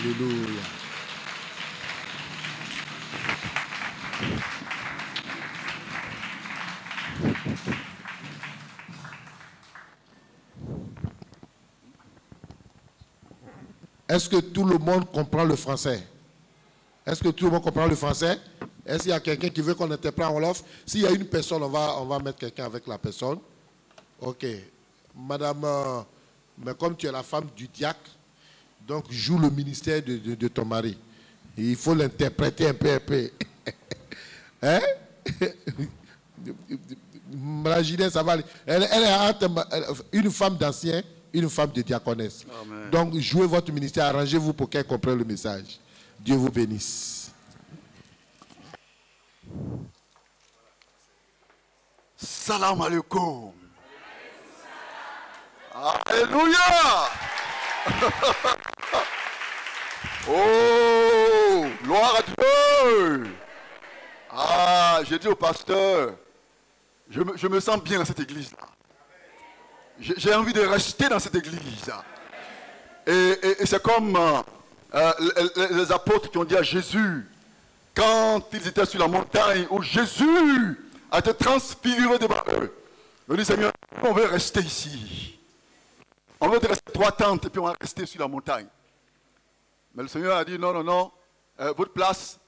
Alléluia. Est-ce que tout le monde comprend le français? Est-ce que tout le monde comprend le français? Est-ce qu'il y a quelqu'un qui veut qu'on interprète en Wolof? S'il y a une personne, on va mettre quelqu'un avec la personne. Ok. Madame, mais comme tu es la femme du diacre, donc joue le ministère de ton mari. Il faut l'interpréter un peu. Hein? Imaginez, ça va aller. Elle est entre une femme d'ancien, une femme de diaconesse. Amen. Donc, jouez votre ministère, arrangez-vous pour qu'elle comprenne le message. Dieu vous bénisse. Salam alaikum. Alléluia. Oh, gloire à Dieu. Ah, j'ai dit au pasteur, je me sens bien dans cette église-là. J'ai envie de rester dans cette église. Et c'est comme les apôtres qui ont dit à Jésus, quand ils étaient sur la montagne où Jésus a été transfiguré devant eux. Ils ont dit, Seigneur, on veut rester ici. On veut rester 3 tentes et puis on va rester sur la montagne. Mais le Seigneur a dit, non, non, non, votre place,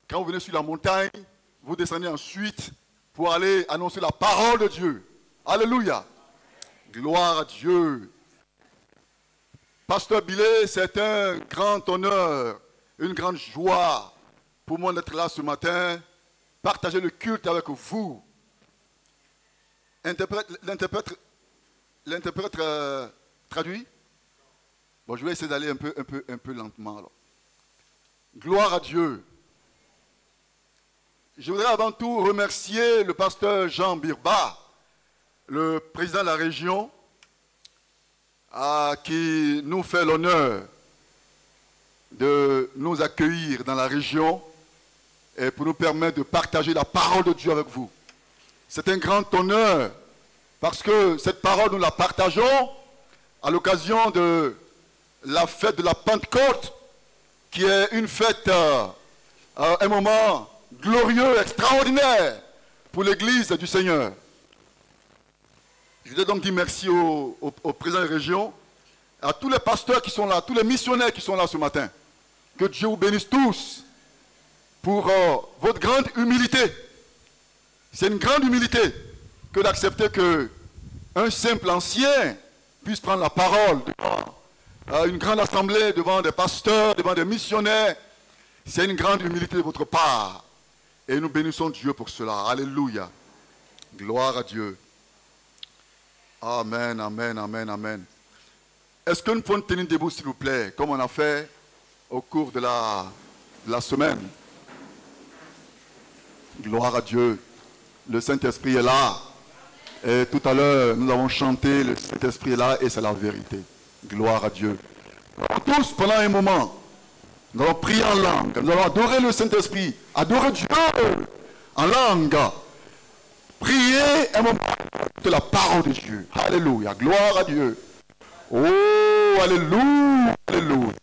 quand vous venez sur la montagne, vous descendez ensuite pour aller annoncer la parole de Dieu. Alléluia. Gloire à Dieu. Pasteur Billet, c'est un grand honneur, une grande joie pour moi d'être là ce matin, partager le culte avec vous. L'interprète traduit? Bon, je vais essayer d'aller un peu lentement alors. Gloire à Dieu. Je voudrais avant tout remercier le pasteur Jean Birba, le président de la région, qui nous fait l'honneur de nous accueillir dans la région et pour nous permettre de partager la parole de Dieu avec vous. C'est un grand honneur parce que cette parole, nous la partageons à l'occasion de la fête de la Pentecôte, qui est une fête, un moment glorieux, extraordinaire pour l'Église du Seigneur. Je voudrais donc dire merci au président de la région, à tous les pasteurs qui sont là, tous les missionnaires qui sont là ce matin. Que Dieu vous bénisse tous pour votre grande humilité. C'est une grande humilité que d'accepter qu'un simple ancien puisse prendre la parole devant une grande assemblée, devant des pasteurs, devant des missionnaires. C'est une grande humilité de votre part. Et nous bénissons Dieu pour cela. Alléluia. Gloire à Dieu. Amen, amen, amen, amen. Est-ce que nous pouvons tenir debout, s'il vous plaît, comme on a fait au cours de la semaine? Gloire à Dieu. Le Saint-Esprit est là. Et tout à l'heure, nous avons chanté, le Saint-Esprit est là et c'est la vérité. Gloire à Dieu. Tous, pendant un moment, nous allons prier en langue. Nous allons adorer le Saint-Esprit. Adorer Dieu en langue. Prier un moment de la parole de Dieu. Alléluia. Gloire à Dieu. Oh, alléluia. Alléluia.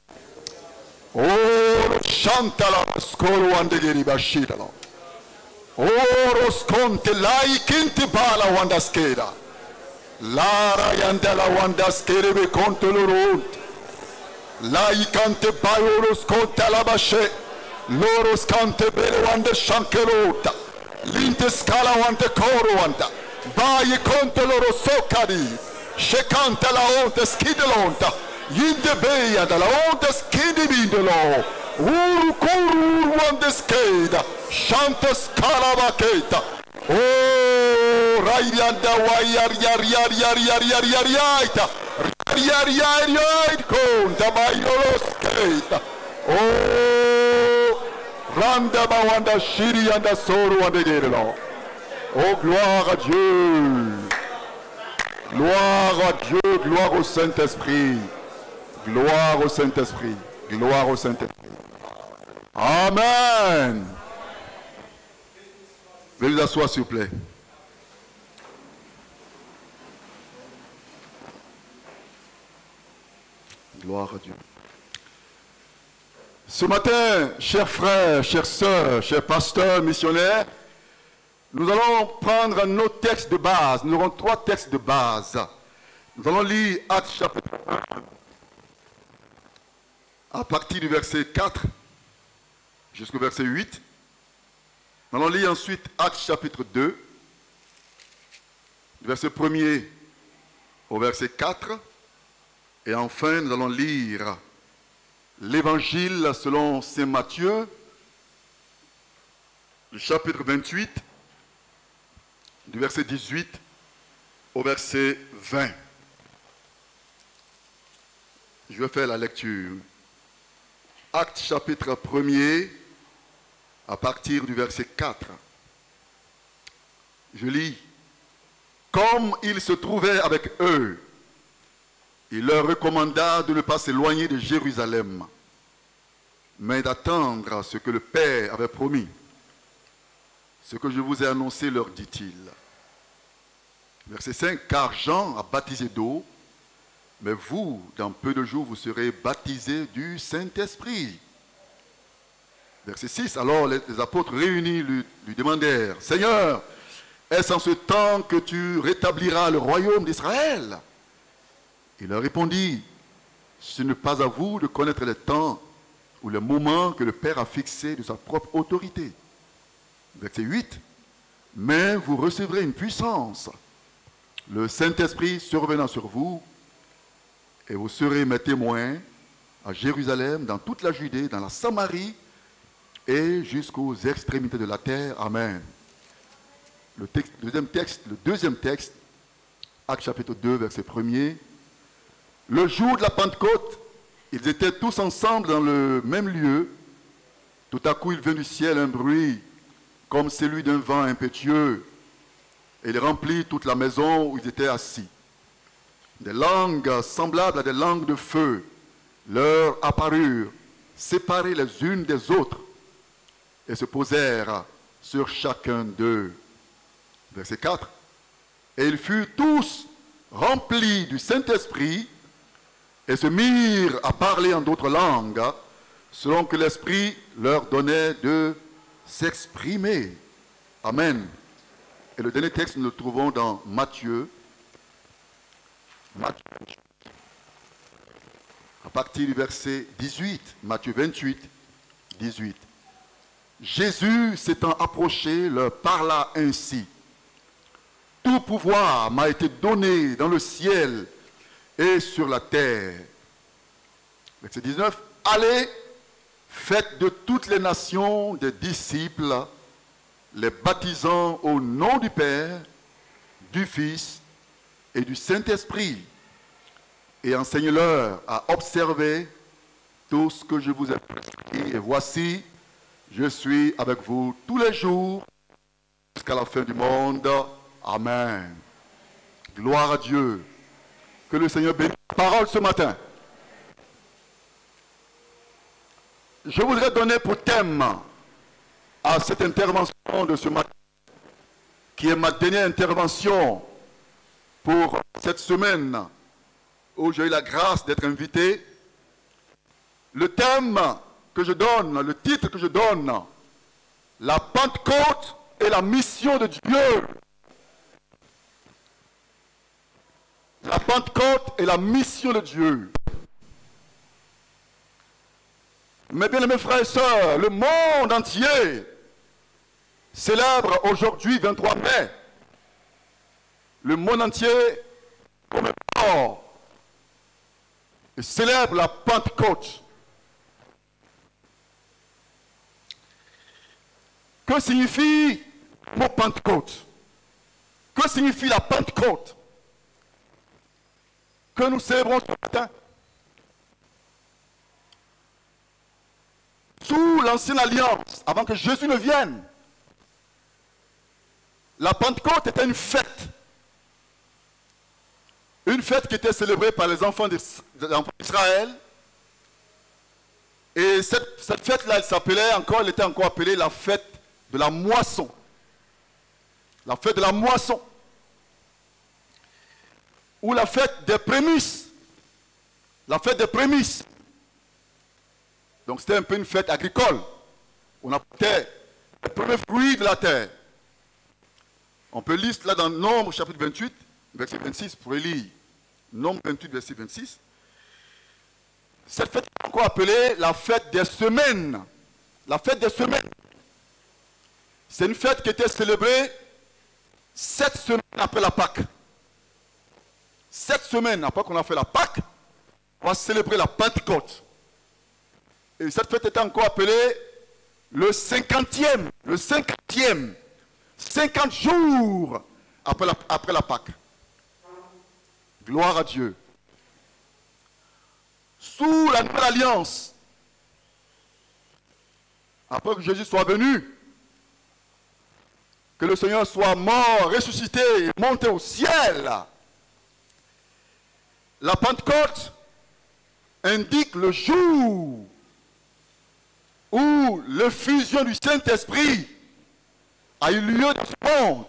Oh, chanta la scolo andegeri bashida. Oh, rosconte lai kinti bala wandaskeda. Lara yandela wandaskere be contoloront. Lai cante bayo rosconte la bashe. Loros cante bele wande shankerota. Linte scala wante coro wanda. Baie contoloro socari. Shekante la onte skidelonta. Yinde beia da la onte skidibindelo. Uru koru wande skeda. Chante scala baketa. Oh, rayanda wayar yar yar yar yar yar yar yaita. Yar yar yar konta bayo skeda. Oh, randa bawanda shiri yanda soru wande gerelo. Oh, gloire à Dieu. Gloire à Dieu, gloire au Saint-Esprit. Gloire au Saint-Esprit. Gloire au Saint-Esprit. Amen. Veuillez vous asseoir, s'il vous plaît. Gloire à Dieu. Ce matin, chers frères, chères sœurs, chers pasteurs, missionnaires, nous allons prendre nos textes de base. Nous aurons 3 textes de base. Nous allons lire Actes chapitre 1 à partir du verset 4 jusqu'au verset 8. Nous allons lire ensuite Actes chapitre 2, du verset 1er au verset 4. Et enfin, nous allons lire l'Évangile selon saint Matthieu, le chapitre 28, du verset 18 au verset 20. Je vais faire la lecture. Actes chapitre 1er, à partir du verset 4. Je lis. Comme il se trouvait avec eux, il leur recommanda de ne pas s'éloigner de Jérusalem, mais d'attendre ce que le Père avait promis. Ce que je vous ai annoncé, leur dit-il. Verset 5, car Jean a baptisé d'eau, mais vous, dans peu de jours, vous serez baptisés du Saint-Esprit. Verset 6, alors les apôtres réunis lui demandèrent, Seigneur, est-ce en ce temps que tu rétabliras le royaume d'Israël? Il leur répondit, ce n'est pas à vous de connaître le temps ou le moment que le Père a fixé de sa propre autorité. Verset 8, mais vous recevrez une puissance, le Saint-Esprit survenant sur vous, et vous serez mes témoins à Jérusalem, dans toute la Judée, dans la Samarie, et jusqu'aux extrémités de la terre. Amen. Le deuxième texte, Actes chapitre 2, verset 1er. Le jour de la Pentecôte, ils étaient tous ensemble dans le même lieu. Tout à coup, il vint du ciel un bruit comme celui d'un vent impétueux, et il remplit toute la maison où ils étaient assis. Des langues semblables à des langues de feu leur apparurent, séparées les unes des autres, et se posèrent sur chacun d'eux. Verset 4. Et ils furent tous remplis du Saint-Esprit, et se mirent à parler en d'autres langues, selon que l'Esprit leur donnait de s'exprimer. Amen. Et le dernier texte, nous le trouvons dans Matthieu. À partir du verset 18, Matthieu 28, 18. Jésus s'étant approché, leur parla ainsi. Tout pouvoir m'a été donné dans le ciel et sur la terre. Verset 19. Allez, faites de toutes les nations des disciples, les baptisant au nom du Père, du Fils et du Saint-Esprit, et enseignez-leur à observer tout ce que je vous ai prescrit. Et voici, je suis avec vous tous les jours jusqu'à la fin du monde. Amen. Gloire à Dieu. Que le Seigneur bénisse la parole ce matin. Je voudrais donner pour thème à cette intervention de ce matin, qui est ma dernière intervention pour cette semaine où j'ai eu la grâce d'être invité. Le thème que je donne, le titre que je donne, la Pentecôte et la mission de Dieu. La Pentecôte et la mission de Dieu. Mes bien-aimés frères et sœurs, le monde entier célèbre aujourd'hui, 23 mai, le monde entier commémore et célèbre la Pentecôte. Que signifie le mot Pentecôte? Que signifie la Pentecôte que nous célébrons ce matin? Sous l'ancienne alliance, avant que Jésus ne vienne, la Pentecôte était une fête. Une fête qui était célébrée par les enfants d'Israël. Et cette fête-là, elle était encore appelée la fête de la moisson. La fête de la moisson. Ou la fête des prémices. La fête des prémices. Donc c'était un peu une fête agricole. On apportait les premiers fruits de la terre. On peut lire cela dans Nombre chapitre 28, verset 26, pour lire. Nombre 28, verset 26. Cette fête est encore appelée la fête des semaines. La fête des semaines. C'est une fête qui était célébrée 7 semaines après la Pâque. 7 semaines après qu'on a fait la Pâque, on va célébrer la Pentecôte. Et cette fête était encore appelée le 50e. Le 50e. 50 jours après la Pâque. Gloire à Dieu. Sous la nouvelle alliance, après que Jésus soit venu, que le Seigneur soit mort, ressuscité et monté au ciel, la Pentecôte indique le jour où l'effusion du Saint-Esprit a eu lieu dans ce monde.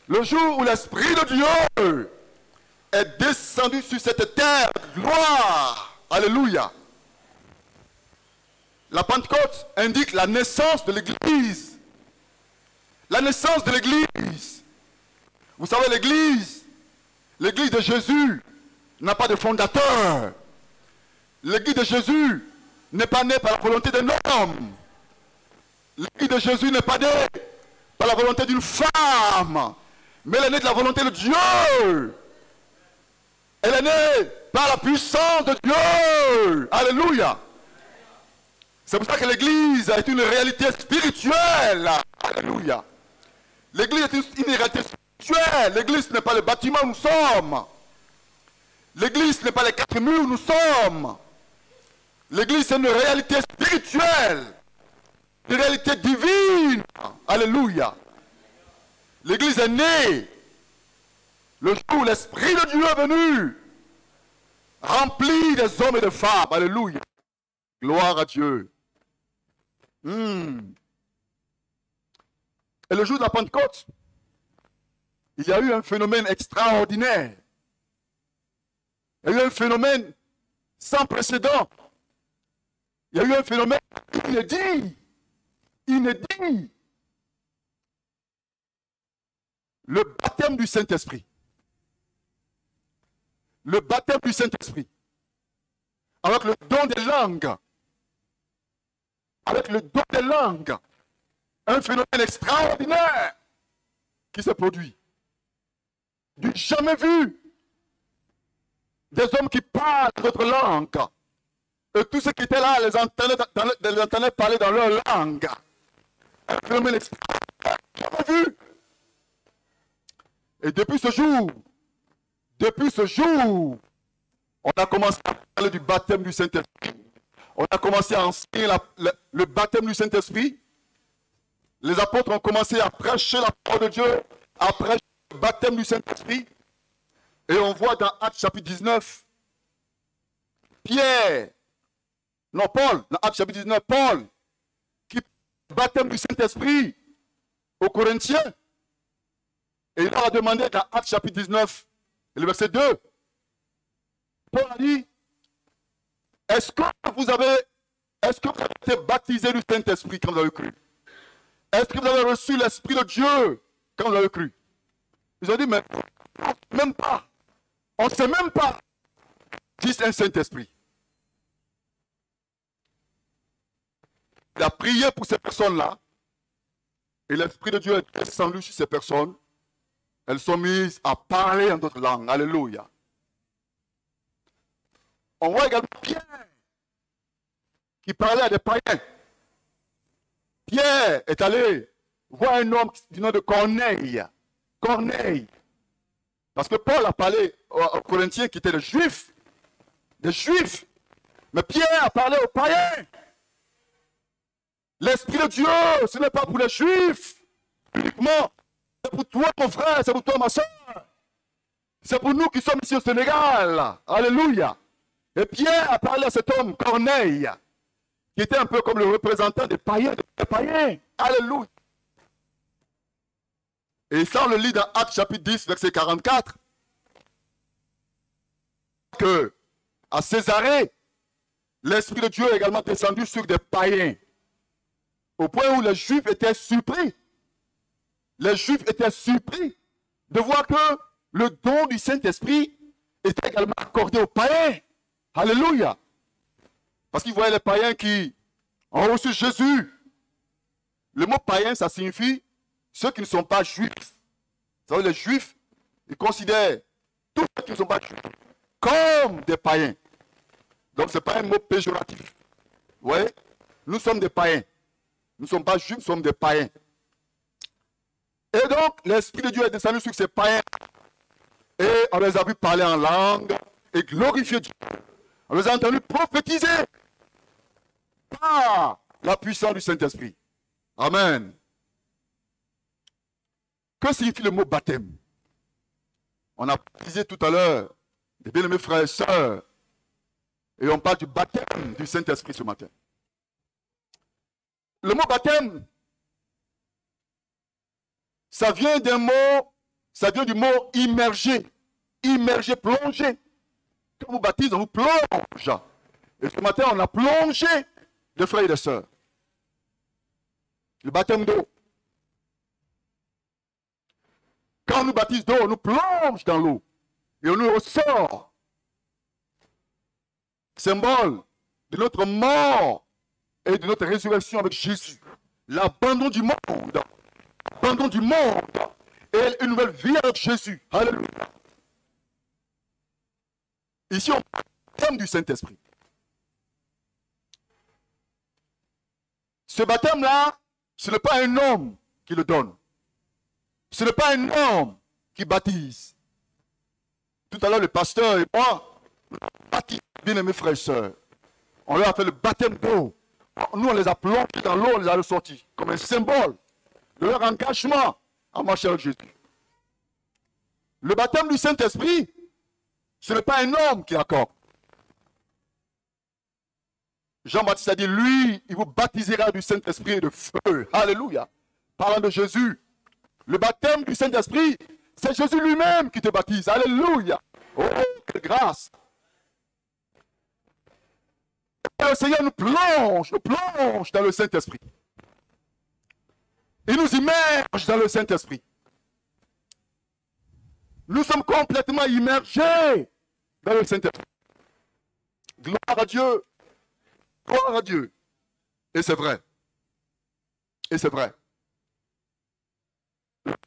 Le jour où l'Esprit de Dieu est descendu sur cette terre de gloire. Alléluia. La Pentecôte indique la naissance de l'Église. La naissance de l'Église. Vous savez, l'Église de Jésus n'a pas de fondateur. L'Église de Jésus n'est pas née par la volonté d'un homme. L'Église de Jésus n'est pas née par la volonté d'une femme, mais elle est née de la volonté de Dieu. Elle est née par la puissance de Dieu. Alléluia. C'est pour ça que l'Église est une réalité spirituelle. Alléluia. L'Église est une réalité spirituelle. L'Église n'est pas le bâtiment où nous sommes. L'Église n'est pas les 4 murs où nous sommes. L'Église c'est une réalité spirituelle. Une réalité divine. Alléluia. L'Église est née le jour où l'Esprit de Dieu est venu, rempli des hommes et des femmes. Alléluia. Gloire à Dieu. Et le jour de la Pentecôte, il y a eu un phénomène extraordinaire. Il y a eu un phénomène sans précédent. Il y a eu un phénomène inédit. Inédit. Le baptême du Saint-Esprit. Le baptême du Saint-Esprit. Avec le don des langues. Avec le don des langues. Un phénomène extraordinaire qui se produit. Du jamais vu. Des hommes qui parlent d'autres langues. Et tous ceux qui étaient là les entendaient parler dans leur langue. Un phénomène extraordinaire. Jamais vu. Et depuis ce jour, on a commencé à parler du baptême du Saint-Esprit. On a commencé à enseigner le baptême du Saint-Esprit. Les apôtres ont commencé à prêcher la parole de Dieu, à prêcher le baptême du Saint-Esprit. Et on voit dans Actes chapitre 19, Paul, dans Actes chapitre 19, Paul, qui le baptême du Saint-Esprit aux Corinthiens. Et il leur a demandé dans Actes chapitre 19, le verset 2, Paul a dit, est-ce que vous avez été baptisé du Saint-Esprit quand vous avez cru? Est-ce que vous avez reçu l'Esprit de Dieu quand vous avez cru? Ils ont dit, mais même pas. On ne sait même pas si c'est un Saint-Esprit. Il a prié pour ces personnes-là. Et l'Esprit de Dieu est descendu sur ces personnes. Elles sont mises à parler en d'autres langues. Alléluia. On voit également Pierre qui parlait à des païens. Pierre est allé voir un homme du nom de Corneille. Corneille. Parce que Paul a parlé aux Corinthiens qui étaient des Juifs. Des Juifs. Mais Pierre a parlé aux païens. L'Esprit de Dieu, ce n'est pas pour les Juifs uniquement. C'est pour toi, mon frère, c'est pour toi, ma soeur. C'est pour nous qui sommes ici au Sénégal. Alléluia. Et Pierre a parlé à cet homme, Corneille, qui était un peu comme le représentant des païens. Alléluia. Et ça, on le lit dans Actes chapitre 10, verset 44. Que à Césarée, l'Esprit de Dieu est également descendu sur des païens. Au point où les Juifs étaient surpris. Les Juifs étaient surpris de voir que le don du Saint-Esprit était également accordé aux païens. Alléluia. Parce qu'ils voyaient les païens qui ont reçu Jésus. Le mot païen, ça signifie ceux qui ne sont pas juifs. Vous savez, les juifs, ils considèrent tous ceux qui ne sont pas juifs comme des païens. Donc, ce n'est pas un mot péjoratif. Vous voyez? Nous sommes des païens. Nous ne sommes pas juifs, nous sommes des païens. Et donc, l'Esprit de Dieu est descendu sur ces païens. Et on les a vus parler en langue et glorifier Dieu. On les a entendus prophétiser par la puissance du Saint-Esprit. Amen. Que signifie le mot baptême? On a précisé tout à l'heure, des bien-aimés frères et sœurs, et on parle du baptême du Saint-Esprit ce matin. Le mot baptême, ça vient d'un mot, ça vient du mot immerger. Immerger, plonger. Quand vous baptisez, on vous plonge. Et ce matin, on a plongé les frères et les sœurs. Le baptême d'eau. Quand on nous baptise d'eau, on nous plonge dans l'eau. Et on nous ressort. Symbole de notre mort et de notre résurrection avec Jésus. L'abandon du monde. L'abandon du monde. Et une nouvelle vie avec Jésus. Alléluia. Ici, on parle du baptême du Saint-Esprit. Ce baptême-là, ce n'est pas un homme qui le donne. Ce n'est pas un homme qui baptise. Tout à l'heure, le pasteur et moi, baptisons bien aimés frères et sœurs. On leur a fait le baptême d'eau. Nous, on les a plongés dans l'eau, on les a ressortis comme un symbole de leur engagement à marcher avec Jésus. Le baptême du Saint-Esprit, ce n'est pas un homme qui l'accorde. Jean-Baptiste a dit, lui, il vous baptisera du Saint-Esprit et de feu. Alléluia. Parlant de Jésus, le baptême du Saint-Esprit, c'est Jésus lui-même qui te baptise. Alléluia. Oh, quelle grâce. Et le Seigneur nous plonge dans le Saint-Esprit. Il nous immerge dans le Saint-Esprit. Nous sommes complètement immergés dans le Saint-Esprit. Gloire à Dieu. Gloire à Dieu. Et c'est vrai. Et c'est vrai.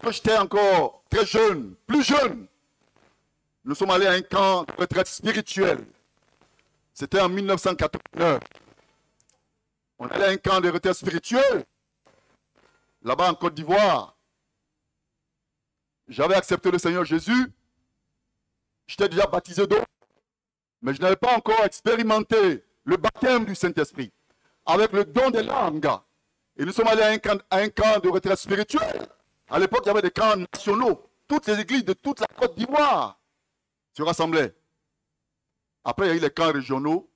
Quand j'étais encore très jeune, plus jeune, nous sommes allés à un camp de retraite spirituelle. C'était en 1989. On allait à un camp de retraite spirituelle, là-bas en Côte d'Ivoire. J'avais accepté le Seigneur Jésus. J'étais déjà baptisé d'eau. Mais je n'avais pas encore expérimenté le baptême du Saint-Esprit avec le don des langues. Et nous sommes allés à un camp de retraite spirituelle. À l'époque, il y avait des camps nationaux. Toutes les églises de toute la Côte d'Ivoire se rassemblaient. Après, il y a eu les camps régionaux.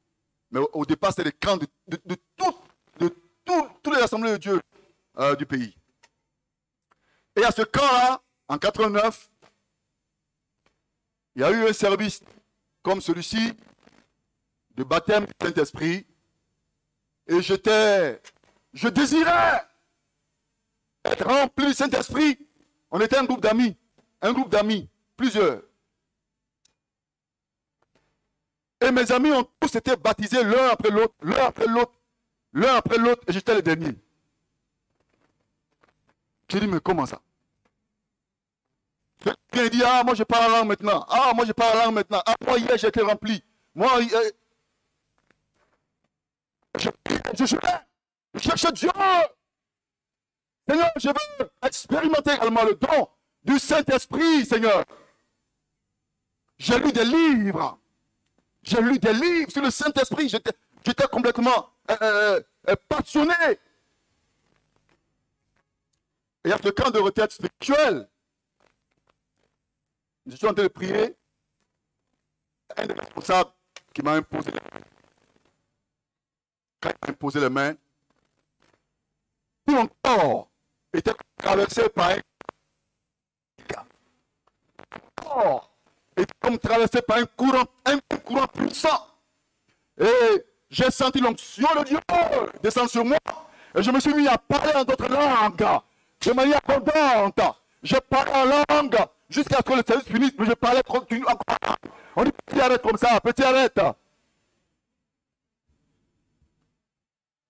Mais au départ, c'était les camps de toutes les assemblées de Dieu du pays. Et à ce camp-là, en 89, il y a eu un service comme celui-ci, de baptême du Saint-Esprit. Et je désirais être rempli du Saint-Esprit. On était un groupe d'amis, plusieurs. Et mes amis ont tous été baptisés l'un après l'autre, et j'étais le dernier. J'ai dit, mais comment ça? Quelqu'un dit, ah, moi je parle en langue maintenant. Ah, moi je parle en langue maintenant. Ah, moi hier j'ai été rempli. Moi, je cherche Dieu. Seigneur, je veux expérimenter également le don du Saint-Esprit, Seigneur. J'ai lu des livres. J'ai lu des livres sur le Saint-Esprit. J'étais complètement passionné. Et à ce camp de retraite spirituelle, je suis en train de prier. Un des responsables qui m'a imposé les mains. Quand il m'a imposé les mains, tout mon corps était traversé par un corps était comme traversé par un courant puissant. Et j'ai senti l'onction de Dieu descendre sur moi. Et je me suis mis à parler en d'autres langues, de manière abondante. Je parlais en langue jusqu'à ce que le service finisse, mais je parlais continue encore. On dit, petit arrête comme ça, petit arrête.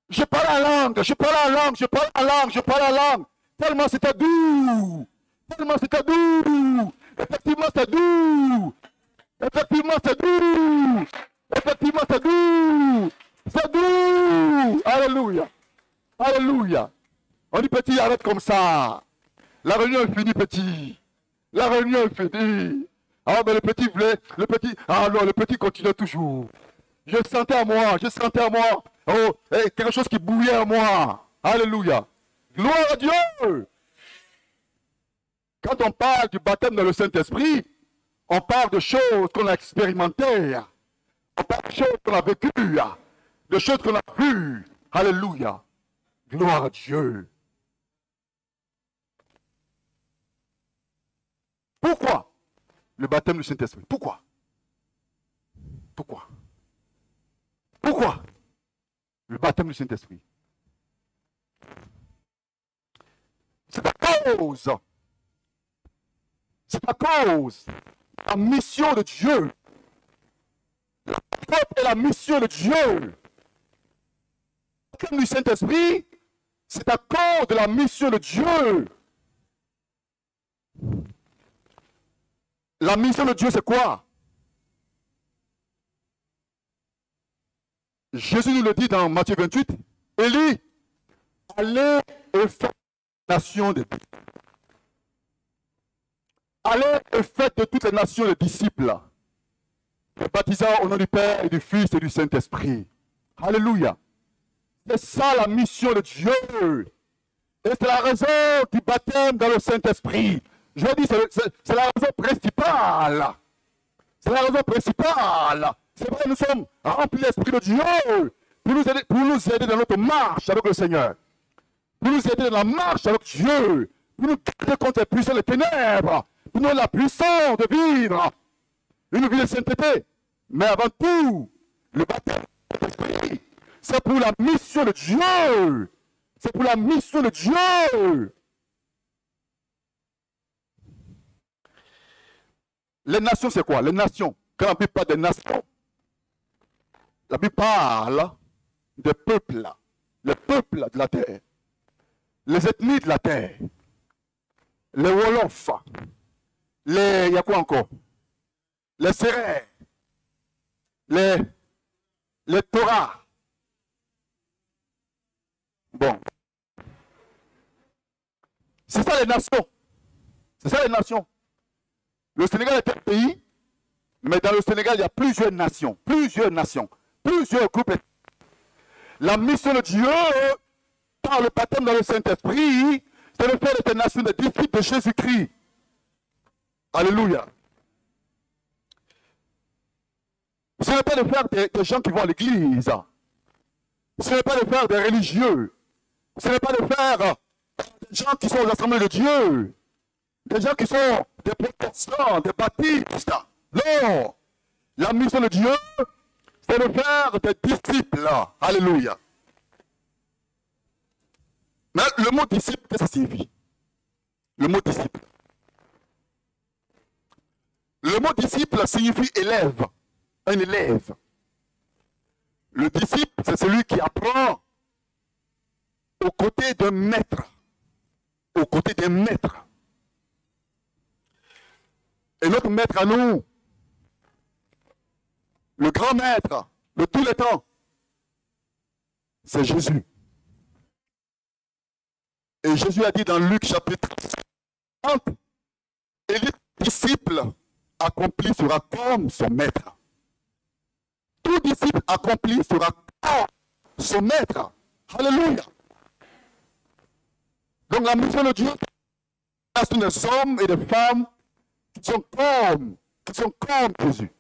Je parlais en langue, je parlais en langue, je parlais en langue, je parlais en langue. Tellement c'était doux. Tellement c'était doux. Effectivement, c'est doux. Effectivement, c'est doux. Effectivement, c'est doux. C'est doux. Alléluia. Alléluia. On dit petit, arrête comme ça. La réunion est finie, petit. La réunion est finie. Ah, mais le petit voulait, le petit, ah non, le petit continuait toujours. Je sentais à moi, je sentais à moi. Oh, quelque chose qui bouillait à moi. Alléluia. Gloire à Dieu. Quand on parle du baptême dans le Saint-Esprit, on parle de choses qu'on a expérimentées. On parle de choses qu'on a vécues. De choses qu'on a vues. Alléluia. Gloire à Dieu. Pourquoi le baptême du Saint-Esprit? Pourquoi? Pourquoi? Pourquoi le baptême du Saint-Esprit? C'est à cause. C'est à cause de la mission de Dieu. La peuple est la mission de Dieu. Le baptême du Saint-Esprit, c'est à cause de la mission de Dieu. La mission de Dieu, c'est quoi? Jésus nous le dit dans Matthieu 28. Élie, allez et faites la nation des disciples. Allez et faites de toutes les nations des disciples. Les baptisant au nom du Père et du Fils et du Saint-Esprit. Alléluia. C'est ça la mission de Dieu. Et c'est la raison du baptême dans le Saint-Esprit. Je dis, c'est la raison principale. C'est la raison principale. C'est vrai, nous sommes remplis de l'Esprit de Dieu pour nous aider dans notre marche avec le Seigneur. Pour nous aider dans la marche avec Dieu. Pour nous garder contre les puissants des ténèbres. Pour nous donner la puissance de vivre une vie de sainteté. Mais avant tout, le baptême de l'Esprit, c'est pour la mission de Dieu. C'est pour la mission de Dieu. Les nations, c'est quoi? Les nations. Quand la Bible parle des nations, la Bible parle des peuples. Les peuples de la terre. Les ethnies de la terre. Les Wolofs. Il y a quoi encore? Les Sérères. Les Torah. Bon. C'est ça les nations. C'est ça les nations. Le Sénégal est un pays, mais dans le Sénégal, il y a plusieurs nations, plusieurs groupes. La mission de Dieu, par le baptême dans le Saint-Esprit, c'est de faire de ces nations des disciples de Jésus-Christ. Alléluia. Ce n'est pas de faire des gens qui vont à l'église. Ce n'est pas de faire des religieux. Ce n'est pas de faire des gens qui sont aux assemblées de Dieu. Des gens qui sont des protestants, des baptistes. Non. La mission de Dieu, c'est de faire des disciples. Alléluia. Mais le mot disciple, qu'est-ce que ça signifie? Le mot disciple. Le mot disciple signifie élève. Un élève. Le disciple, c'est celui qui apprend aux côtés d'un maître. Aux côtés d'un maître. Et notre maître à nous, le grand maître de tous les temps, c'est Jésus. Et Jésus a dit dans Luc chapitre 30, et le disciple accompli sera comme son maître. Tout disciple accompli sera comme son maître. Alléluia. Donc la mission de Dieu, c'est des hommes et des femmes qui sont comme Jésus.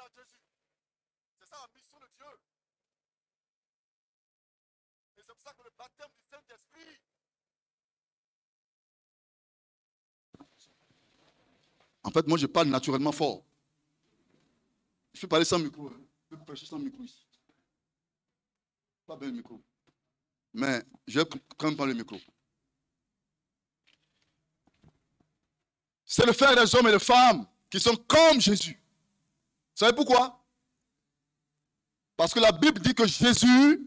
à Jésus. C'est ça la mission de Dieu. Et c'est pour ça que le baptême du Saint-Esprit, en fait, moi je parle naturellement fort. Je peux parler sans micro. Je peux prêcher sans micro ici. Pas bien le micro. Mais je vais quand même prendre le micro. C'est le faire des hommes et des femmes qui sont comme Jésus. Vous savez pourquoi? Parce que la Bible dit que Jésus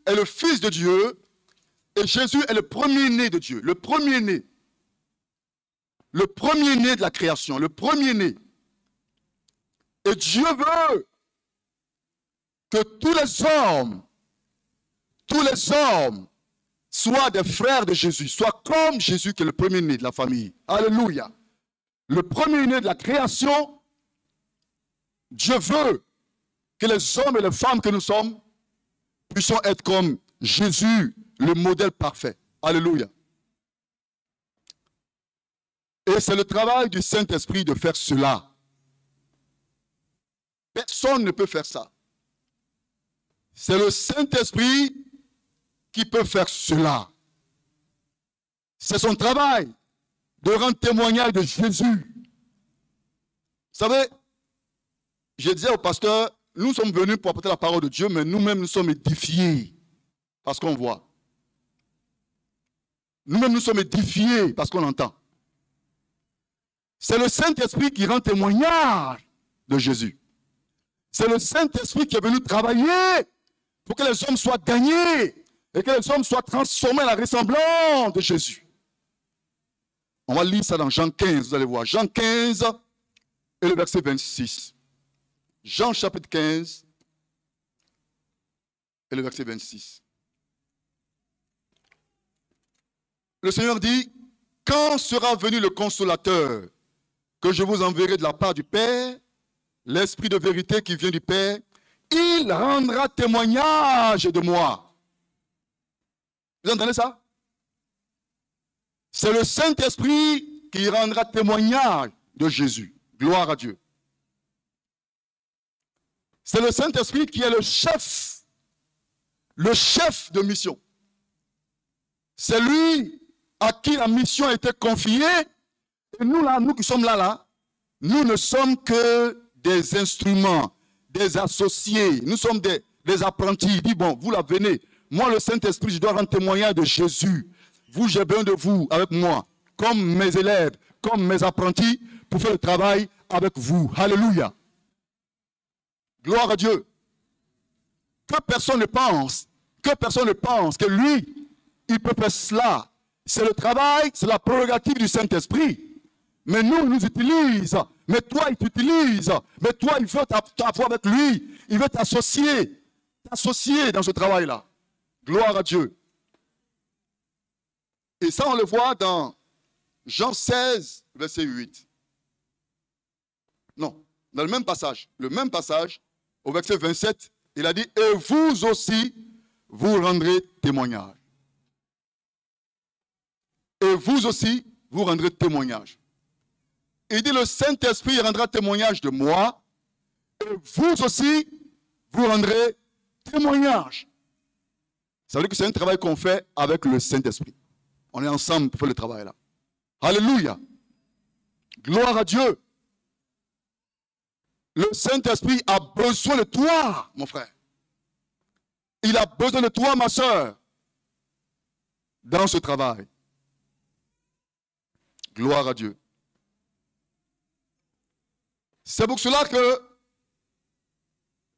est le Fils de Dieu et Jésus est le premier-né de Dieu. Le premier-né. Le premier-né de la création. Le premier-né. Et Dieu veut que tous les hommes soient des frères de Jésus, soient comme Jésus qui est le premier-né de la famille. Alléluia. Le premier-né de la création, Dieu veut que les hommes et les femmes que nous sommes puissions être comme Jésus, le modèle parfait. Alléluia. Et c'est le travail du Saint-Esprit de faire cela. Personne ne peut faire ça. C'est le Saint-Esprit qui peut faire cela. C'est son travail de rendre témoignage de Jésus. Vous savez, je disais au pasteur, nous sommes venus pour apporter la parole de Dieu, mais nous-mêmes nous sommes édifiés parce qu'on voit. Nous-mêmes nous sommes édifiés parce qu'on entend. C'est le Saint-Esprit qui rend témoignage de Jésus. C'est le Saint-Esprit qui est venu travailler pour que les hommes soient gagnés et que les hommes soient transformés à la ressemblance de Jésus. On va lire ça dans Jean 15, vous allez voir. Jean 15 et le verset 26. Jean chapitre 15 et le verset 26. Le Seigneur dit, quand sera venu le consolateur que je vous enverrai de la part du Père, l'Esprit de vérité qui vient du Père, il rendra témoignage de moi. Vous entendez ça? C'est le Saint-Esprit qui rendra témoignage de Jésus. Gloire à Dieu. C'est le Saint-Esprit qui est le chef de mission. C'est lui à qui la mission a été confiée. Et nous, là, nous qui sommes là, nous ne sommes que des instruments, des associés. Nous sommes des apprentis. Il dit, bon, vous là, venez. Moi, le Saint-Esprit, je dois rendre témoignage de Jésus. Vous, j'ai besoin de vous, avec moi, comme mes élèves, comme mes apprentis, pour faire le travail avec vous. Alléluia. Gloire à Dieu. Que personne ne pense que lui, il peut faire cela. C'est le travail, c'est la prérogative du Saint-Esprit. Mais nous utilise. Mais toi, il t'utilise. Mais toi, il veut t'avoir avec lui. Il veut t'associer dans ce travail-là. Gloire à Dieu. Et ça, on le voit dans Jean 16, verset 8. Non, dans le même passage, au verset 27, il a dit, et vous aussi, vous rendrez témoignage. Et vous aussi, vous rendrez témoignage. Il dit, le Saint-Esprit rendra témoignage de moi, et vous aussi, vous rendrez témoignage. Ça veut dire que c'est un travail qu'on fait avec le Saint-Esprit. On est ensemble pour faire le travail là. Alléluia. Gloire à Dieu. Le Saint-Esprit a besoin de toi, mon frère. Il a besoin de toi, ma soeur, dans ce travail. Gloire à Dieu. C'est pour cela que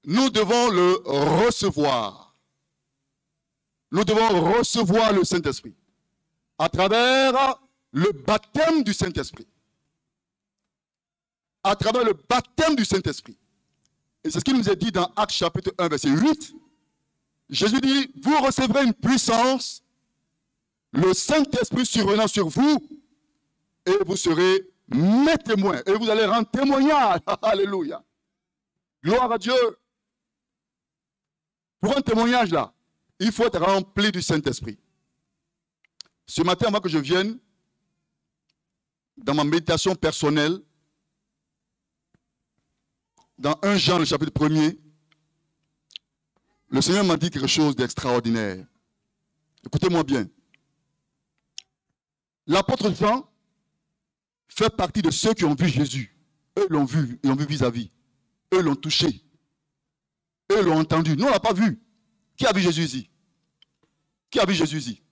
nous devons le recevoir. Nous devons recevoir le Saint-Esprit à travers le baptême du Saint-Esprit. À travers le baptême du Saint-Esprit. Et c'est ce qu'il nous est dit dans Actes chapitre 1, verset 8. Jésus dit, vous recevrez une puissance, le Saint-Esprit survenant sur vous, et vous serez mes témoins. Et vous allez rendre témoignage. Alléluia. Gloire à Dieu. Pour un témoignage là, il faut être rempli du Saint-Esprit. Ce matin, avant que je vienne, dans ma méditation personnelle, dans 1 Jean, le chapitre 1er, le Seigneur m'a dit quelque chose d'extraordinaire. Écoutez-moi bien. L'apôtre Jean fait partie de ceux qui ont vu Jésus. Eux l'ont vu, ils l'ont vu vis-à-vis. Eux l'ont touché. Eux l'ont entendu. Nous, on ne l'a pas vu. Qui a vu Jésus ici? Qui a vu Jésus ici?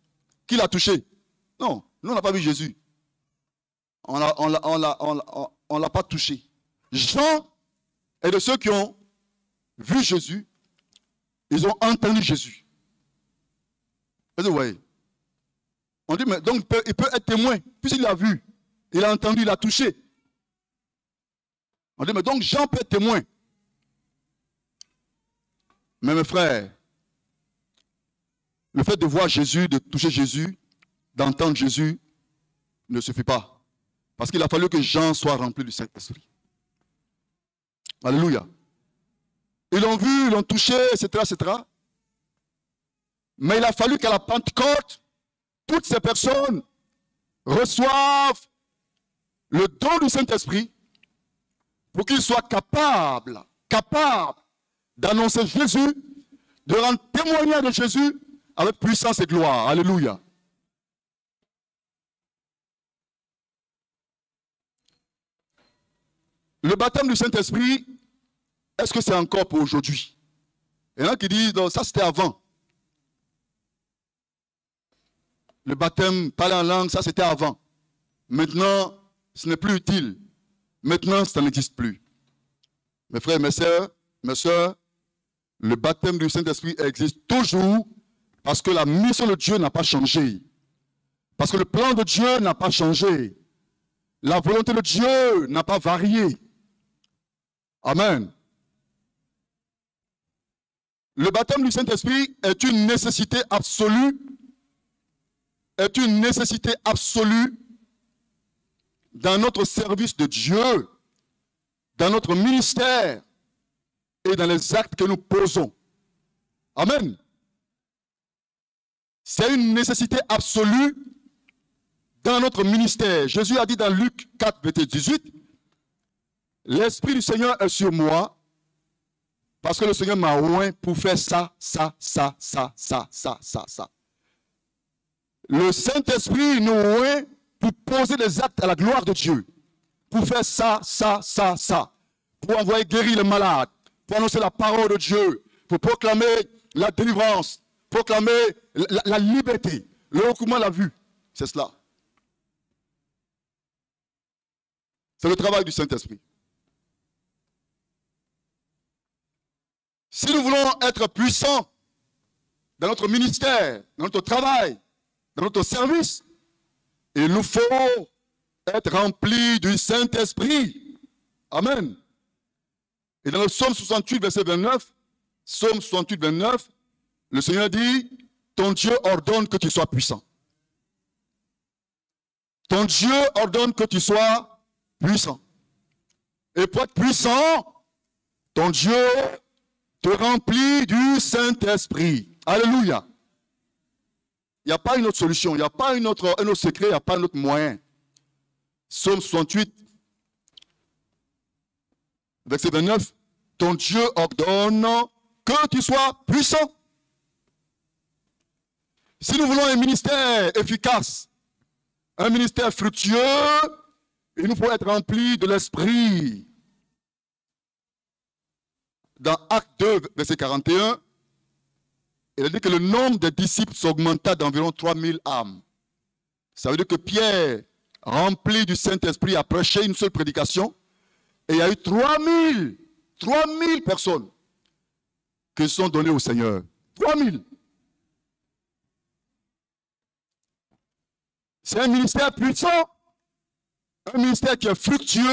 Qui l'a touché? Non, nous, on n'a pas vu Jésus. On ne l'a pas touché. Jean est de ceux qui ont vu Jésus. Ils ont entendu Jésus. Vous voyez? On dit, mais donc il peut être témoin, puisqu'il l'a vu, il a entendu, il a touché. On dit, mais donc Jean peut être témoin. Mais mes frères, le fait de voir Jésus, de toucher Jésus, d'entendre Jésus, ne suffit pas. Parce qu'il a fallu que Jean soit rempli du Saint-Esprit. Alléluia. Ils l'ont vu, ils l'ont touché, etc., etc. Mais il a fallu qu'à la Pentecôte, toutes ces personnes reçoivent le don du Saint-Esprit pour qu'ils soient capables d'annoncer Jésus, de rendre témoignage de Jésus avec puissance et gloire. Alléluia. Le baptême du Saint-Esprit, est-ce que c'est encore pour aujourd'hui? Il y en a qui disent, non, ça c'était avant. Le baptême, parler en langue, ça c'était avant. Maintenant, ce n'est plus utile. Maintenant, ça n'existe plus. Mes frères et mes sœurs, le baptême du Saint-Esprit existe toujours parce que la mission de Dieu n'a pas changé. Parce que le plan de Dieu n'a pas changé. La volonté de Dieu n'a pas varié. Amen. Le baptême du Saint-Esprit est une nécessité absolue. Est une nécessité absolue dans notre service de Dieu, dans notre ministère et dans les actes que nous posons. Amen. C'est une nécessité absolue dans notre ministère. Jésus a dit dans Luc 4, verset 18, « L'Esprit du Seigneur est sur moi, parce que le Seigneur m'a oint pour faire ça. » Le Saint-Esprit nous oint pour poser des actes à la gloire de Dieu. Pour faire ça. Pour envoyer guérir les malades. Pour annoncer la parole de Dieu. Pour proclamer la délivrance. Proclamer la liberté. Le recouvrement l'a vu. C'est cela. C'est le travail du Saint-Esprit. Si nous voulons être puissants dans notre ministère, dans notre travail, dans notre service, il nous faut être remplis du Saint-Esprit. Amen. Et dans le psaume 68, verset 29, psaume 68, 29, le Seigneur dit, ton Dieu ordonne que tu sois puissant. Ton Dieu ordonne que tu sois puissant. Et pour être puissant, ton Dieu te remplit du Saint-Esprit. Alléluia. Il n'y a pas une autre solution, il n'y a pas un autre secret, il n'y a pas un autre moyen. Psaume 68, verset 29, ton Dieu ordonne que tu sois puissant. Si nous voulons un ministère efficace, un ministère fructueux, il nous faut être rempli de l'Esprit. Dans Acte 2, verset 41, il a dit que le nombre des disciples s'augmenta d'environ 3000 âmes. Ça veut dire que Pierre, rempli du Saint-Esprit, a prêché une seule prédication. Et il y a eu 3000 personnes qui se sont données au Seigneur. 3000. C'est un ministère puissant, un ministère qui est fructueux.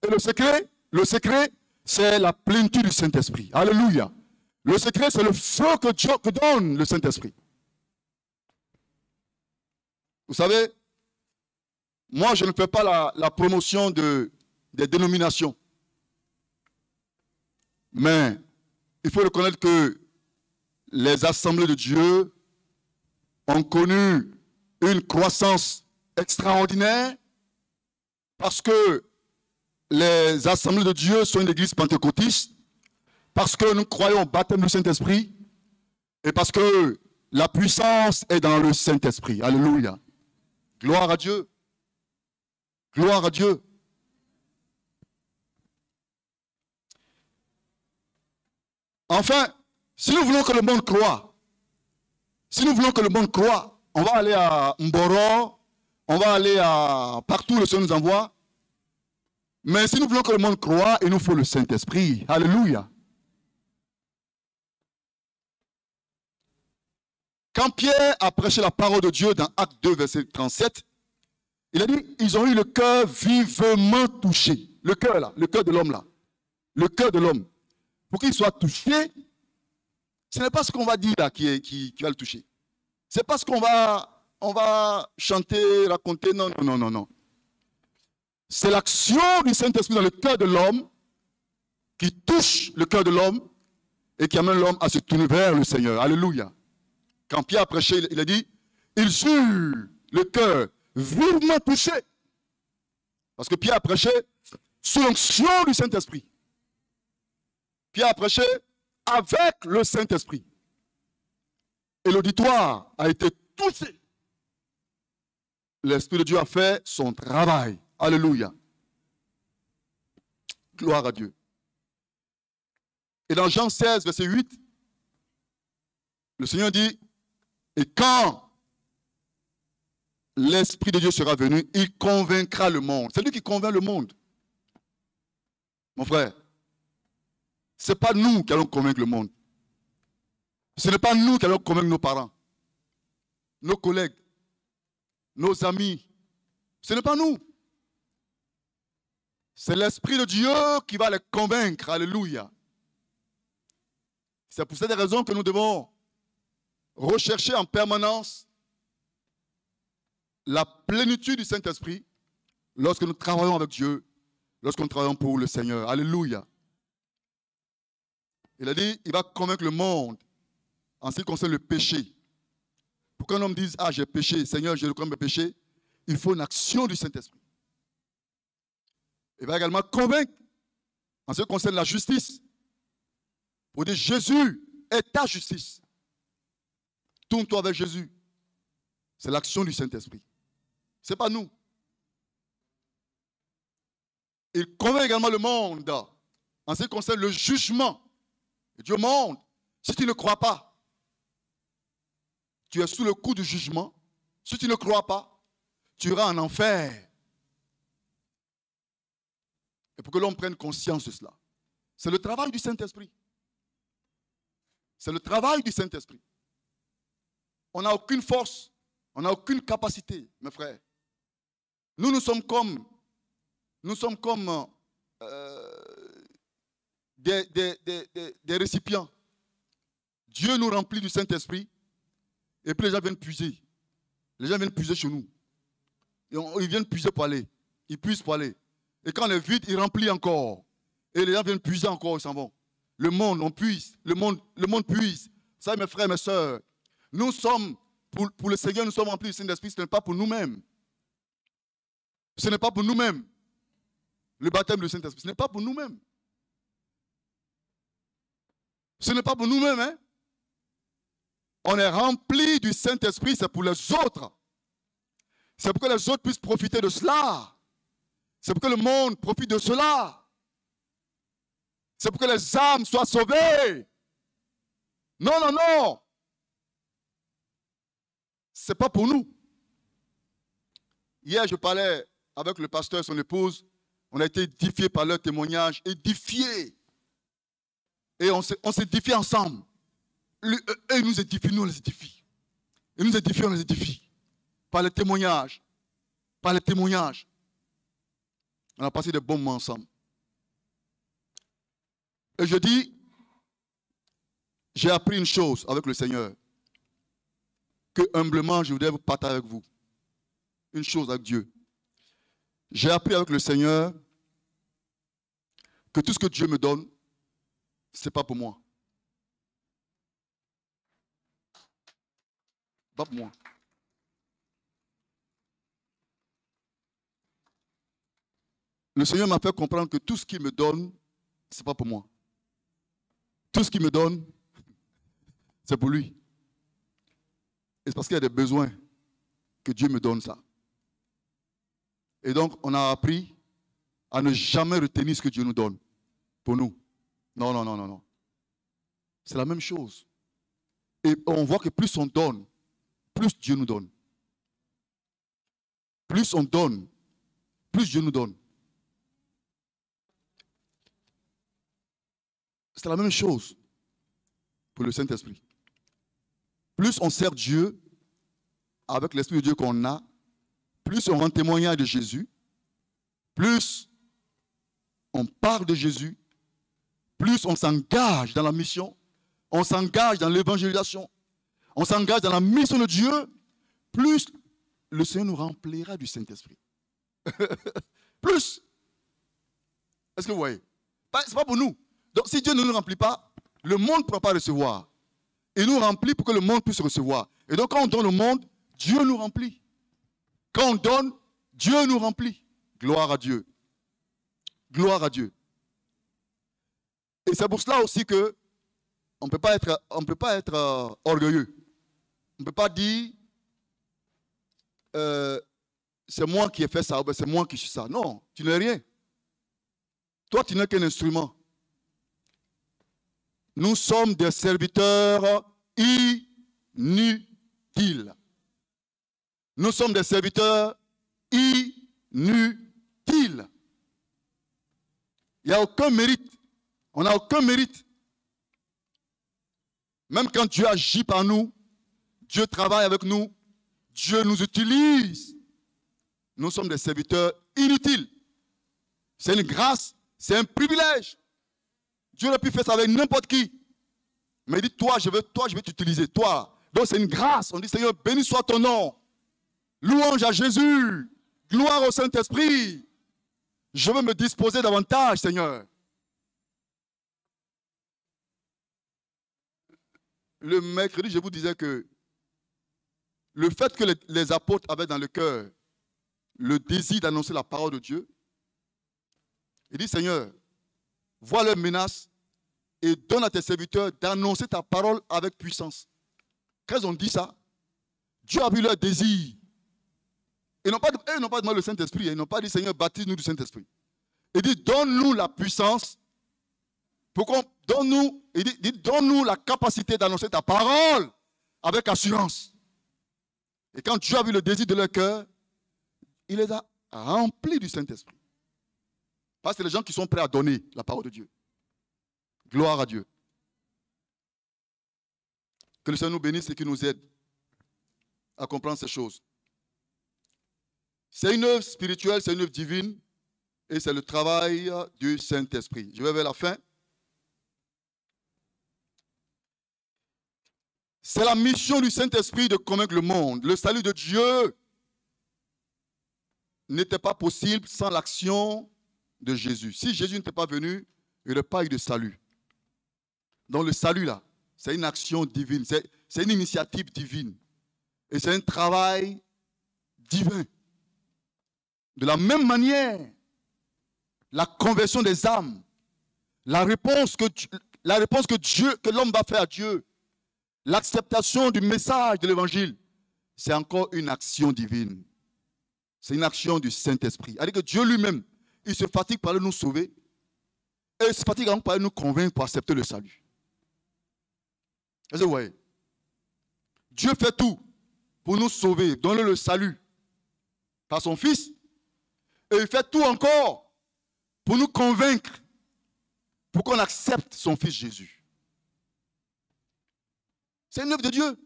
Et le secret, c'est la plénitude du Saint-Esprit. Alléluia. Le secret, c'est le feu que Dieu donne le Saint-Esprit. Vous savez, moi, je ne fais pas la promotion des dénominations. Mais il faut reconnaître que les assemblées de Dieu ont connu une croissance extraordinaire parce que les assemblées de Dieu sont une église pentecôtiste, parce que nous croyons au baptême du Saint-Esprit et parce que la puissance est dans le Saint-Esprit. Alléluia. Gloire à Dieu. Gloire à Dieu. Enfin, si nous voulons que le monde croie, on va aller à Mboro, on va aller à partout où le Seigneur nous envoie. Mais si nous voulons que le monde croie, il nous faut le Saint-Esprit. Alléluia. Quand Pierre a prêché la parole de Dieu dans Acte 2, verset 37, il a dit, ils ont eu le cœur vivement touché. Le cœur là, le cœur de l'homme là. Le cœur de l'homme. Pour qu'il soit touché, ce n'est pas ce qu'on va dire là qui va le toucher. Ce n'est pas ce qu'on va chanter, raconter. Non, non, non, non, non. C'est l'action du Saint-Esprit dans le cœur de l'homme qui touche le cœur de l'homme et qui amène l'homme à se tourner vers le Seigneur. Alléluia. Quand Pierre a prêché, il a dit, ils eurent le cœur vivement touché. Parce que Pierre a prêché sous l'onction du Saint-Esprit. Pierre a prêché avec le Saint-Esprit. Et l'auditoire a été touché. L'Esprit de Dieu a fait son travail. Alléluia. Gloire à Dieu. Et dans Jean 16, verset 8, le Seigneur dit, et quand l'Esprit de Dieu sera venu, il convaincra le monde. C'est lui qui convainc le monde. Mon frère, ce n'est pas nous qui allons convaincre le monde. Ce n'est pas nous qui allons convaincre nos parents, nos collègues, nos amis. Ce n'est pas nous. C'est l'Esprit de Dieu qui va les convaincre. Alléluia. C'est pour cette raison que nous devons rechercher en permanence la plénitude du Saint-Esprit lorsque nous travaillons avec Dieu, lorsque nous travaillons pour le Seigneur. Alléluia. Il a dit, il va convaincre le monde en ce qui concerne le péché. Pour qu'un homme dise, ah j'ai péché, Seigneur, je reconnais mes péchés, il faut une action du Saint-Esprit. Il va également convaincre en ce qui concerne la justice. Pour dire, Jésus est ta justice. Tourne-toi vers Jésus. C'est l'action du Saint-Esprit. Ce n'est pas nous. Il convainc également le monde en ce qui concerne le jugement. Dieu monde, si tu ne crois pas, tu es sous le coup du jugement. Si tu ne crois pas, tu iras en enfer. Et pour que l'homme prenne conscience de cela, c'est le travail du Saint-Esprit. C'est le travail du Saint-Esprit. On n'a aucune force, on n'a aucune capacité, mes frères. Nous sommes comme des récipients. Dieu nous remplit du Saint-Esprit et puis les gens viennent puiser. Les gens viennent puiser chez nous. Et ils viennent puiser pour aller. Ils puisent pour aller. Et quand on est vide, il remplit encore. Et les gens viennent puiser encore, ils s'en vont. Le monde, on puise. Le monde puise. Ça, mes frères, mes sœurs, nous sommes, pour le Seigneur, nous sommes remplis du Saint-Esprit. Ce n'est pas pour nous-mêmes. Ce n'est pas pour nous-mêmes. Le baptême du Saint-Esprit, ce n'est pas pour nous-mêmes. Ce n'est pas pour nous-mêmes. Hein? On est rempli du Saint-Esprit, c'est pour les autres. C'est pour que les autres puissent profiter de cela. C'est pour que le monde profite de cela. C'est pour que les âmes soient sauvées. Non, non, non. Ce n'est pas pour nous. Hier, je parlais avec le pasteur et son épouse. On a été édifiés par leur témoignage. Édifiés. Et on s'édifie ensemble. Eux, ils nous édifient, nous on les édifie. Ils nous édifient, on les édifie. Par les témoignages. Par les témoignages. On a passé des bons moments ensemble. Et je dis, j'ai appris une chose avec le Seigneur. Que humblement, je voudrais vous partager avec vous. Une chose avec Dieu. J'ai appris avec le Seigneur que tout ce que Dieu me donne, ce n'est pas pour moi. Pas pour moi. le Seigneur m'a fait comprendre que tout ce qu'il me donne, ce n'est pas pour moi. Tout ce qu'il me donne, c'est pour lui. Et c'est parce qu'il y a des besoins que Dieu me donne ça. Et donc, on a appris à ne jamais retenir ce que Dieu nous donne pour nous. Non, non, non, non, non. C'est la même chose. Et on voit que plus on donne, plus Dieu nous donne. Plus on donne, plus Dieu nous donne. C'est la même chose pour le Saint-Esprit. Plus on sert Dieu avec l'Esprit de Dieu qu'on a, plus on rend témoignage de Jésus, plus on parle de Jésus, plus on s'engage dans la mission, on s'engage dans l'évangélisation, on s'engage dans la mission de Dieu, plus le Seigneur nous remplira du Saint-Esprit. Plus. Est-ce que vous voyez? Ce n'est pas pour nous. Donc si Dieu ne nous remplit pas, le monde ne pourra pas recevoir. Il nous remplit pour que le monde puisse recevoir. Et donc quand on donne au monde, Dieu nous remplit. Quand on donne, Dieu nous remplit. Gloire à Dieu. Gloire à Dieu. Et c'est pour cela aussi que on ne peut pas être orgueilleux. On ne peut pas dire c'est moi qui ai fait ça, c'est moi qui suis ça. Non, tu n'es rien. Toi, tu n'es qu'un instrument. Nous sommes des serviteurs inutiles. Nous sommes des serviteurs inutiles. Il n'y a aucun mérite. On n'a aucun mérite. Même quand Dieu agit par nous, Dieu travaille avec nous, Dieu nous utilise. Nous sommes des serviteurs inutiles. C'est une grâce, c'est un privilège. Dieu aurait pu faire ça avec n'importe qui. Mais il dit, toi, je vais t'utiliser, toi. Donc c'est une grâce. On dit, Seigneur, béni soit ton nom. Louange à Jésus. Gloire au Saint-Esprit. Je veux me disposer davantage, Seigneur. Le mercredi, je vous disais que le fait que les apôtres avaient dans le cœur le désir d'annoncer la parole de Dieu, il dit, Seigneur, vois leurs menaces et donne à tes serviteurs d'annoncer ta parole avec puissance. Quand ils ont dit ça, Dieu a vu leur désir. Ils n'ont pas demandé le Saint-Esprit, ils n'ont pas dit, Seigneur, baptise-nous du Saint-Esprit. Il dit, donne-nous la puissance. Donne-nous la capacité d'annoncer ta parole avec assurance. Et quand Dieu a vu le désir de leur cœur, il les a remplis du Saint-Esprit. Parce que c'est les gens qui sont prêts à donner la parole de Dieu. Gloire à Dieu. Que le Seigneur nous bénisse et qu'il nous aide à comprendre ces choses. C'est une œuvre spirituelle, c'est une œuvre divine et c'est le travail du Saint-Esprit. Je vais vers la fin. C'est la mission du Saint-Esprit de convaincre le monde. Le salut de Dieu n'était pas possible sans l'action de Jésus. Si Jésus n'était pas venu, il n'y aurait pas eu de salut. Donc le salut là, c'est une action divine, c'est une initiative divine. Et c'est un travail divin. De la même manière, la conversion des âmes, la réponse que l'homme va faire à Dieu, l'acceptation du message de l'évangile, c'est encore une action divine. C'est une action du Saint-Esprit. C'est-à-dire que Dieu lui-même, il se fatigue par nous sauver et il se fatigue par nous convaincre pour accepter le salut. Est-ce que vous voyez? Dieu fait tout pour nous sauver, donner le salut par son Fils. Et il fait tout encore pour nous convaincre, pour qu'on accepte son Fils Jésus. C'est une œuvre de Dieu.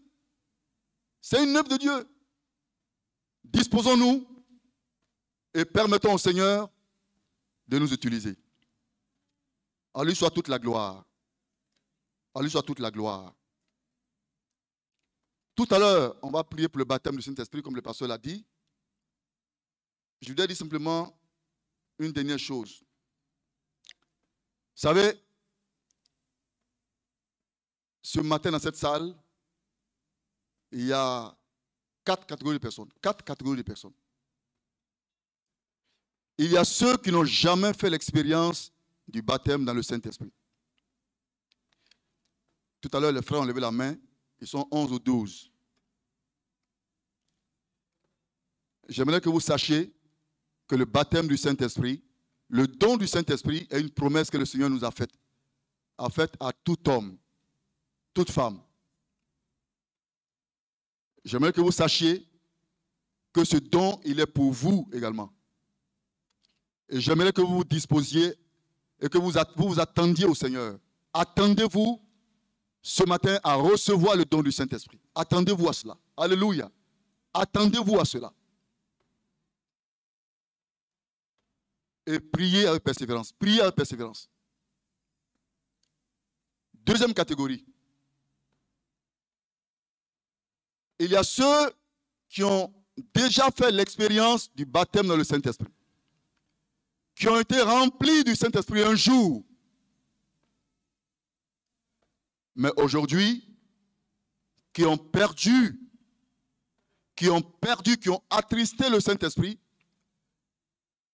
C'est une œuvre de Dieu. Disposons-nous et permettons au Seigneur de nous utiliser. À lui soit toute la gloire. À lui soit toute la gloire. Tout à l'heure, on va prier pour le baptême du Saint-Esprit, comme le pasteur l'a dit. Je voudrais dire simplement une dernière chose. Vous savez, ce matin dans cette salle, il y a 4 catégories de personnes. 4 catégories de personnes. Il y a ceux qui n'ont jamais fait l'expérience du baptême dans le Saint-Esprit. Tout à l'heure, les frères ont levé la main. Ils sont 11 ou 12. J'aimerais que vous sachiez que le baptême du Saint-Esprit, le don du Saint-Esprit est une promesse que le Seigneur nous a faite à tout homme, toute femme. J'aimerais que vous sachiez que ce don, il est pour vous également. Et j'aimerais que vous vous disposiez et que vous vous attendiez au Seigneur. Attendez-vous ce matin à recevoir le don du Saint-Esprit. Attendez-vous à cela. Alléluia. Attendez-vous à cela. Et priez avec persévérance. Priez avec persévérance. Deuxième catégorie. Il y a ceux qui ont déjà fait l'expérience du baptême dans le Saint-Esprit, qui ont été remplis du Saint-Esprit un jour, mais aujourd'hui, qui ont attristé le Saint-Esprit,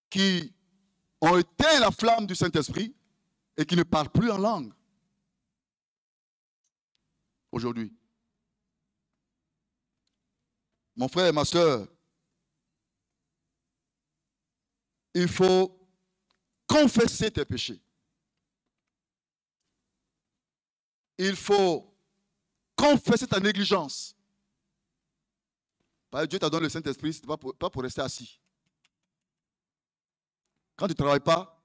qui ont éteint la flamme du Saint-Esprit et qui ne parlent plus en langue. Aujourd'hui. Mon frère et ma soeur, il faut confesser tes péchés. Il faut confesser ta négligence. Parce que Dieu t'a donné le Saint-Esprit, ce n'est pas pour rester assis. Quand tu ne travailles pas,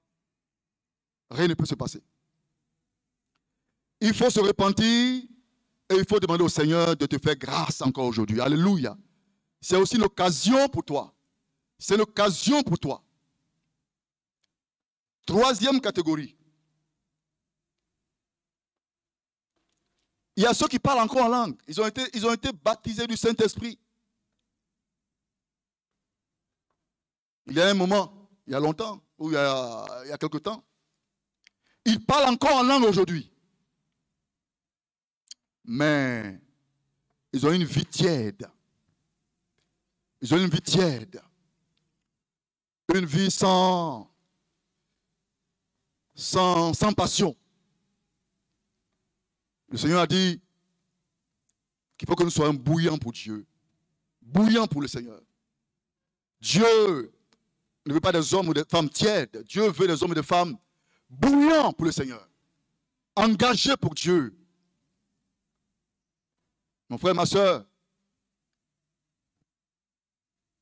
rien ne peut se passer. Il faut se repentir et il faut demander au Seigneur de te faire grâce encore aujourd'hui. Alléluia. C'est aussi l'occasion pour toi. C'est l'occasion pour toi. Troisième catégorie. Il y a ceux qui parlent encore en langue. Ils ont été baptisés du Saint-Esprit. Il y a un moment, il y a longtemps, ou il y a quelque temps, ils parlent encore en langue aujourd'hui. Mais ils ont une vie tiède. Ils ont une vie tiède. Une vie sans passion. Le Seigneur a dit qu'il faut que nous soyons bouillants pour Dieu. Bouillants pour le Seigneur. Dieu ne veut pas des hommes ou des femmes tièdes. Dieu veut des hommes et des femmes bouillants pour le Seigneur. Engagés pour Dieu. Mon frère, ma soeur,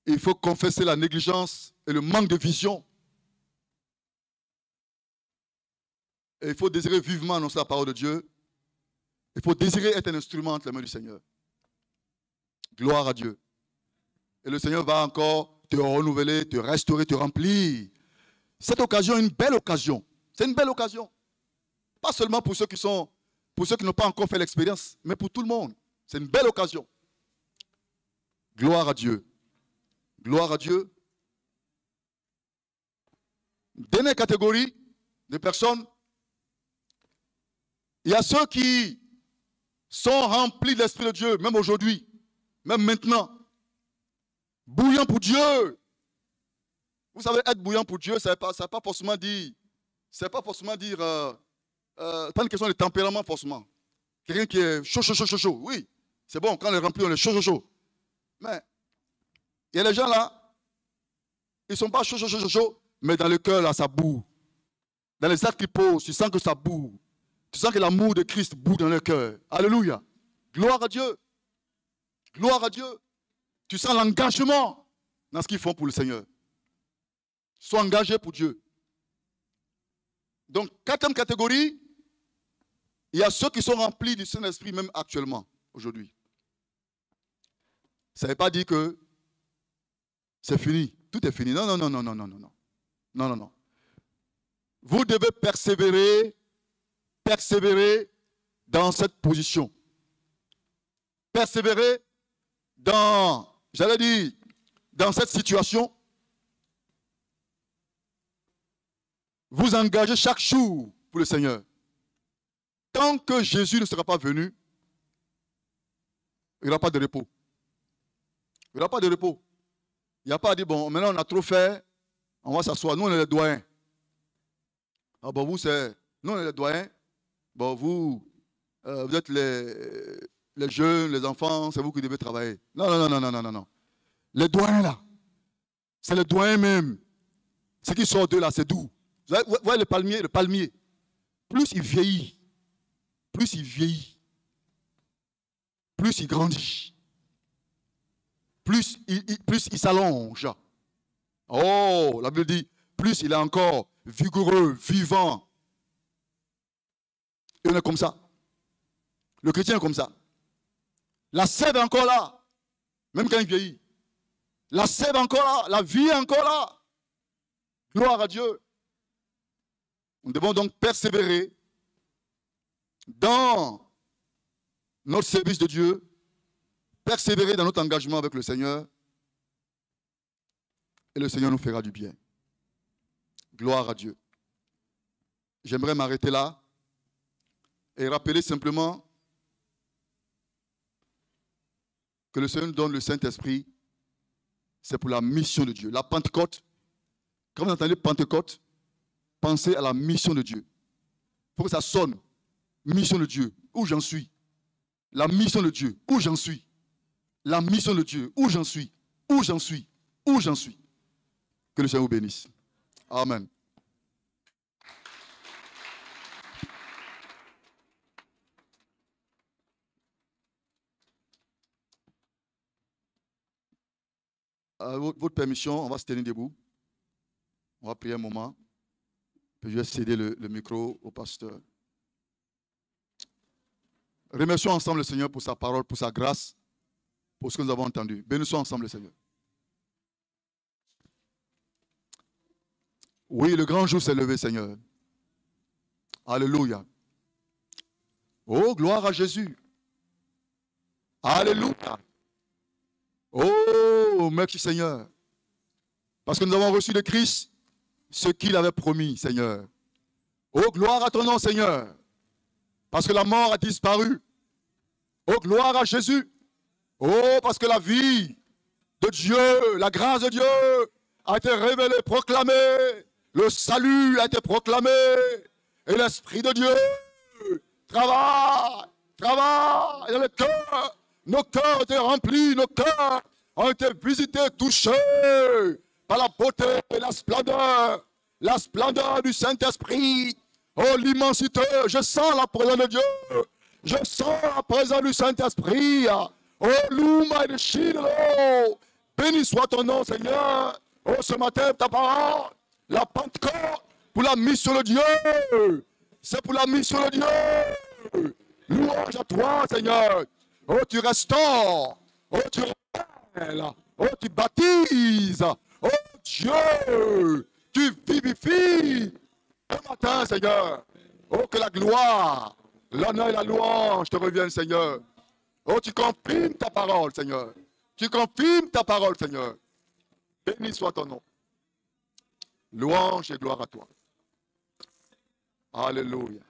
il faut confesser la négligence et le manque de vision. Et il faut désirer vivement annoncer la parole de Dieu. Il faut désirer être un instrument entre les mains du Seigneur. Gloire à Dieu. Et le Seigneur va encore te renouveler, te restaurer, te remplir. Cette occasion est une belle occasion. C'est une belle occasion. Pas seulement pour ceux qui n'ont pas encore fait l'expérience, mais pour tout le monde. C'est une belle occasion. Gloire à Dieu. Gloire à Dieu. Dernière catégorie de personnes. Il y a ceux qui sont remplis de l'Esprit de Dieu, même aujourd'hui, même maintenant. Bouillant pour Dieu. Vous savez, être bouillant pour Dieu, ça ne veut pas forcément dire, pas une question de tempérament forcément. Quelqu'un qui est chaud, oui. C'est bon, quand on est rempli, on est chaud. Mais, il y a des gens là, ils ne sont pas chaud, mais dans le cœur là, ça boue. Dans les actes qu'ils posent, tu sens que ça boue. Tu sens que l'amour de Christ boue dans le cœur. Alléluia. Gloire à Dieu. Gloire à Dieu. Tu sens l'engagement dans ce qu'ils font pour le Seigneur. Sois engagé pour Dieu. Donc, quatrième catégorie, il y a ceux qui sont remplis du Saint-Esprit même actuellement, aujourd'hui. Ça ne veut pas dire que c'est fini. Tout est fini. Non. Vous devez persévérer dans cette position. Persévérer dans cette situation. Vous engagez chaque jour pour le Seigneur. Tant que Jésus ne sera pas venu, il n'y aura pas de repos. Il n'y aura pas de repos. Il n'y a pas à dire, bon, maintenant on a trop fait, On va s'asseoir. Nous, on est les doyens. Ah bon, vous, c'est... Nous, on est les doyens. Bon, vous, vous êtes les jeunes, les enfants, c'est vous qui devez travailler. Non, non, non, non, non, non, non. Les doyens, là, c'est les doyens même. Ce qui sort d'eux, là, c'est doux. Vous voyez le palmier. Plus il vieillit, plus il grandit, plus il s'allonge. Oh, la Bible dit, plus il est encore vigoureux, vivant. Et on est comme ça. Le chrétien est comme ça. La sève est encore là, même quand il vieillit. La sève est encore là, la vie est encore là. Gloire à Dieu. Nous devons donc persévérer dans notre service de Dieu, persévérer dans notre engagement avec le Seigneur, et le Seigneur nous fera du bien. Gloire à Dieu. J'aimerais m'arrêter là et rappeler simplement que le Seigneur nous donne le Saint-Esprit, c'est pour la mission de Dieu. La Pentecôte, quand vous entendez Pentecôte, pensez à la mission de Dieu. Il faut que ça sonne. Mission de Dieu, où j'en suis? La mission de Dieu, où j'en suis? La mission de Dieu, où j'en suis? Où j'en suis? Où j'en suis? Que le Seigneur vous bénisse. Amen. Votre permission, on va se tenir debout. On va prier un moment. Puis je vais céder le micro au pasteur. Remercions ensemble le Seigneur pour sa parole, pour sa grâce, pour ce que nous avons entendu. Bénissons ensemble le Seigneur. Oui, le grand jour s'est levé, Seigneur. Alléluia. Oh, gloire à Jésus. Alléluia. Oh, merci Seigneur. Parce que nous avons reçu de Christ ce qu'il avait promis, Seigneur. Oh, gloire à ton nom, Seigneur. Parce que la mort a disparu. Oh, gloire à Jésus. Oh, parce que la vie de Dieu, la grâce de Dieu a été révélée, proclamée. Le salut a été proclamé. Et l'Esprit de Dieu travaille dans le cœur. Nos cœurs étaient remplis, nos cœurs ont été visités, touchés par la beauté et la splendeur du Saint-Esprit. Oh, l'immensité, je sens la présence de Dieu. Je sens la présence du Saint-Esprit. Oh, Luma et le Chilo. Béni soit ton nom, Seigneur. Oh, ce matin, ta parole, la Pentecôte, pour la mission de Dieu. C'est pour la mission de Dieu. Louange à toi, Seigneur. Oh, tu restaures. Oh, tu rappelles. Oh, tu baptises. Oh, Dieu, tu vivifies. Ce matin, Seigneur. Oh, que la gloire, l'honneur et la louange te reviennent, Seigneur. Oh, tu confirmes ta parole, Seigneur. Tu confirmes ta parole, Seigneur. Béni soit ton nom. Louange et gloire à toi. Alléluia.